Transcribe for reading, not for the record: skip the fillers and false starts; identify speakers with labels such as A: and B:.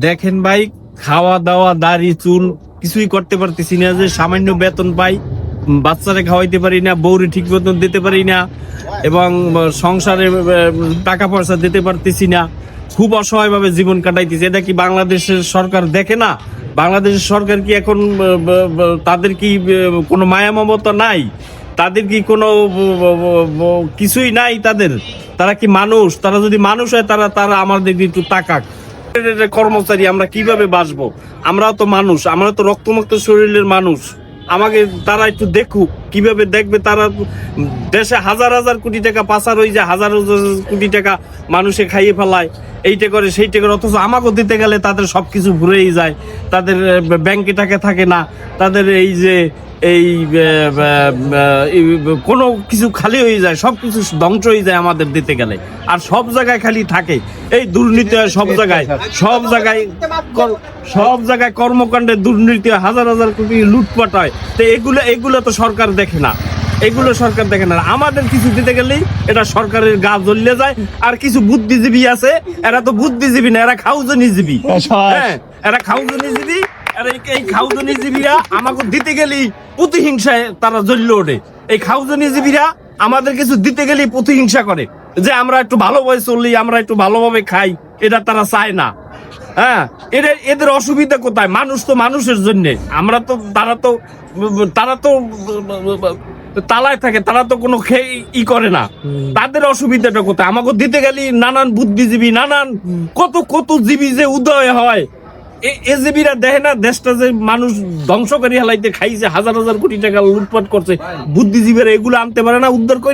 A: দেখেন ভাই, খাওয়া দাওয়া দাড়ি চুল কিছুই করতে পারতেছি না। যে সামান্য বেতন পাই, বাচ্চারে খাওয়াইতে পারি না, বউরে ঠিক মতন দিতে পারি না, এবং সংসারে টাকা পয়সা দিতে পারতেছি না। খুব অসহায় ভাবে জীবন কাটাইতেছি। এটা কি বাংলাদেশের সরকার দেখে না? বাংলাদেশের সরকার কি এখন তাদের কি কোনো মায়া মমতা নাই? তাদের কি কোনো কিছুই নাই? তারা কি মানুষ? তারা যদি মানুষ হয় তারা তারা আমাদের একটু তাকাক। কর্মচারী আমরা কিভাবে বাঁচবো? আমরাও তো মানুষ, আমরা তো রক্তমুক্ত শরীরের মানুষ। আমাকে তারা একটু দেখুক। কিভাবে দেখবে? তারা দেশে হাজার হাজার কোটি টাকা পাচার হয়ে যায়, হাজার হাজার কোটি টাকা মানুষে খাইয়ে ফেলায়, এইটা করে সেইটা করে, অথচ আমাকে দিতে গেলে তাদের সবকিছু ভুলেই যায়। তাদের ব্যাংকে টাকা থাকে না, তাদের এই যে এই কোনো কিছু খালি হয়ে যায়, সবকিছু ধ্বংস হয়ে যায় আমাদের দিতে গেলে। আর সব জায়গায় খালি থাকে এই দুর্নীতি হয়, সব জায়গায় সব জায়গায় কর্মকাণ্ডে দুর্নীতি হয়, হাজার হাজার কোটি লুটপাট হয়। তো এগুলো তো সরকার দেখে না, এগুলো সরকার দেখে না। আমাদের কিছু দিতে গেলেই এটা সরকারের গা জ্বলে যায়। আর কিছু বুদ্ধিজীবী আছে, এরা তো বুদ্ধিজীবী না, এরা খাউজনীজীবী। হ্যাঁ, এরা খাউজনীজীবী। আর এই খাউজনীজীবীরা আমাকে দিতে গেলেই প্রতিহিংসায় তারা জ্বললে ওঠে। এই খাউজনীজীবীরা আমাদের কিছু দিতে গেলেই প্রতিহিংসা করে, যে আমরা একটু ভালোভাবে চললি, আমরা একটু ভালোভাবে খাই, এটা তারা চায় না। হ্যাঁ, এদের অসুবিধা কোথায়? মানুষ তো মানুষের জন্য। আমরা তো তারা তো তালায় থাকে, তারা তো কোনো ই করে না। তাদের অসুবিধাটা কোথায়? আমাকে দিতে গেলে নানান বুদ্ধিজীবী, নানান কত কত জীবী যে উদয় হয়, এ জীবীরা দেখে না দেশটা যে মানুষ ধ্বংস করে হেলাইতে খাইছে, হাজার হাজার কোটি টাকা লুটপাট করছে। বুদ্ধিজীবীরা এগুলো আনতে পারে না, উদ্ধার করে।